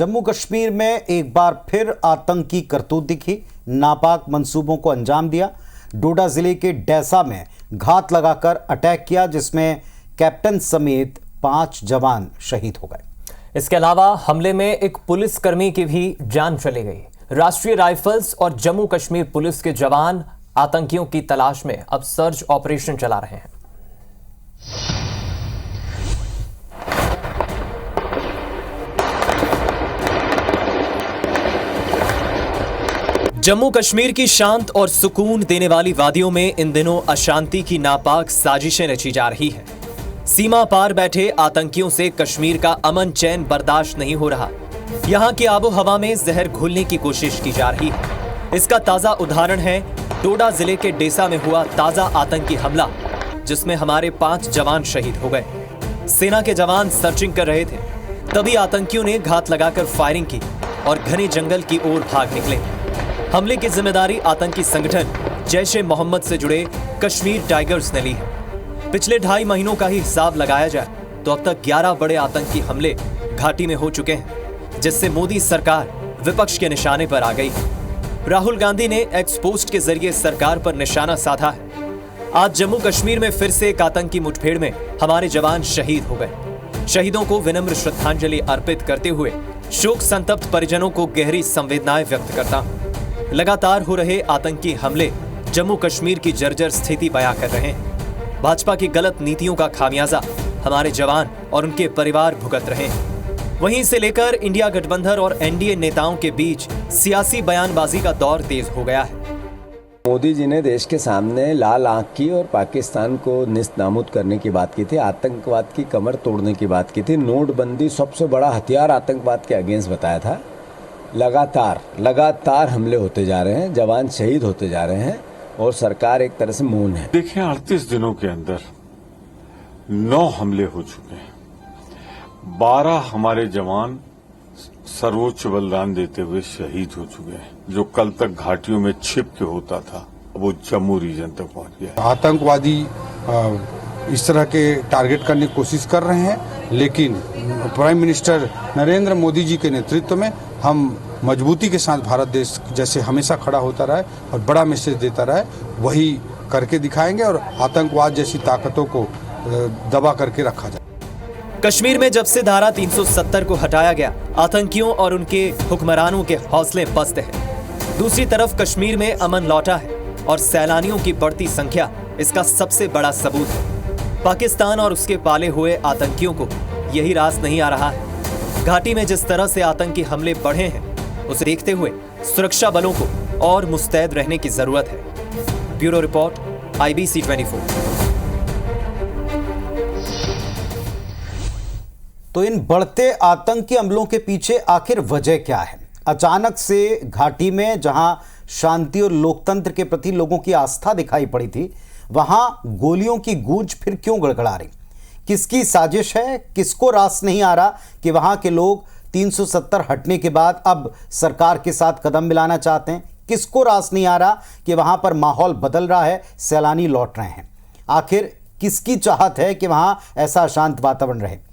जम्मू कश्मीर में एक बार फिर आतंकी करतूत दिखी। नापाक मंसूबों को अंजाम दिया। डोडा जिले के डैसा में घात लगाकर अटैक किया, जिसमें कैप्टन समेत 5 जवान शहीद हो गए। इसके अलावा हमले में एक पुलिसकर्मी की भी जान चली गई। राष्ट्रीय राइफल्स और जम्मू कश्मीर पुलिस के जवान आतंकियों की तलाश में अब सर्च ऑपरेशन चला रहे हैं। जम्मू कश्मीर की शांत और सुकून देने वाली वादियों में इन दिनों अशांति की नापाक साजिशें रची जा रही हैं। सीमा पार बैठे आतंकियों से कश्मीर का अमन चैन बर्दाश्त नहीं हो रहा। यहां की आबो हवा में जहर घोलने की कोशिश की जा रही है। इसका ताजा उदाहरण है डोडा जिले के डेसा में हुआ ताजा आतंकी हमला, जिसमें हमारे 5 जवान शहीद हो गए। सेना के जवान सर्चिंग कर रहे थे, तभी आतंकियों ने घात लगाकर फायरिंग की और घने जंगल की ओर भाग निकले। हमले की जिम्मेदारी आतंकी संगठन जैश-ए-मोहम्मद से जुड़े कश्मीर टाइगर्स ने ली है। पिछले 2.5 महीनों का ही हिसाब लगाया जाए तो अब तक 11 बड़े आतंकी हमले घाटी में हो चुके हैं, जिससे मोदी सरकार विपक्ष के निशाने पर आ गई है। राहुल गांधी ने एक्स पोस्ट के जरिए सरकार पर निशाना साधा है। आज जम्मू कश्मीर में फिर से एक आतंकी मुठभेड़ में हमारे जवान शहीद हो गए। शहीदों को विनम्र श्रद्धांजलि अर्पित करते हुए शोक संतप्त परिजनों को गहरी संवेदनाएं व्यक्त करता हूं। लगातार हो रहे आतंकी हमले जम्मू कश्मीर की जर्जर स्थिति बयां कर रहे हैं। भाजपा की गलत नीतियों का खामियाजा हमारे जवान और उनके परिवार भुगत रहे हैं। वहीं से लेकर इंडिया गठबंधन और एनडीए नेताओं के बीच सियासी बयानबाजी का दौर तेज हो गया है। मोदी जी ने देश के सामने लाल आंख की और पाकिस्तान को निस्तनाबूद करने की बात की थी, आतंकवाद की कमर तोड़ने की बात की थी। नोटबंदी सबसे बड़ा हथियार आतंकवाद के अगेंस्ट बताया था। लगातार हमले होते जा रहे हैं, जवान शहीद होते जा रहे हैं और सरकार एक तरह से मौन है। देखिए, 38 दिनों के अंदर 9 हमले हो चुके हैं। 12 हमारे जवान सर्वोच्च बलिदान देते हुए शहीद हो चुके हैं। जो कल तक घाटियों में छिप के होता था, वो जम्मू रीजन तक पहुंच गया। आतंकवादी इस तरह के टारगेट करने की कोशिश कर रहे हैं, लेकिन प्राइम मिनिस्टर नरेंद्र मोदी जी के नेतृत्व में हम मजबूती के साथ भारत देश जैसे हमेशा खड़ा होता रहा और बड़ा मैसेज देता रहा, वही करके दिखाएंगे और आतंकवाद जैसी ताकतों को दबा करके रखा जाए। कश्मीर में जब से धारा 370 को हटाया गया, आतंकियों और उनके हुक्मरानों के हौसले पस्त हैं। दूसरी तरफ कश्मीर में अमन लौटा है और सैलानियों की बढ़ती संख्या इसका सबसे बड़ा सबूत है। पाकिस्तान और उसके पाले हुए आतंकियों को यही रास नहीं आ रहा है। घाटी में जिस तरह से आतंकी हमले बढ़े हैं, उसे देखते हुए सुरक्षा बलों को और मुस्तैद रहने की जरूरत है। Bureau report, IBC 24। तो इन बढ़ते आतंकी हमलों के पीछे आखिर वजह क्या है? अचानक से घाटी में जहां शांति और लोकतंत्र के प्रति लोगों की आस्था दिखाई पड़ी थी, वहां गोलियों की गूंज फिर क्यों गड़गड़ा रही? किसकी साजिश है? किसको रास नहीं आ रहा कि वहां के लोग 370 हटने के बाद अब सरकार के साथ कदम मिलाना चाहते हैं? किसको रास नहीं आ रहा कि वहां पर माहौल बदल रहा है, सैलानी लौट रहे हैं? आखिर किसकी चाहत है कि वहां ऐसा शांत वातावरण रहे?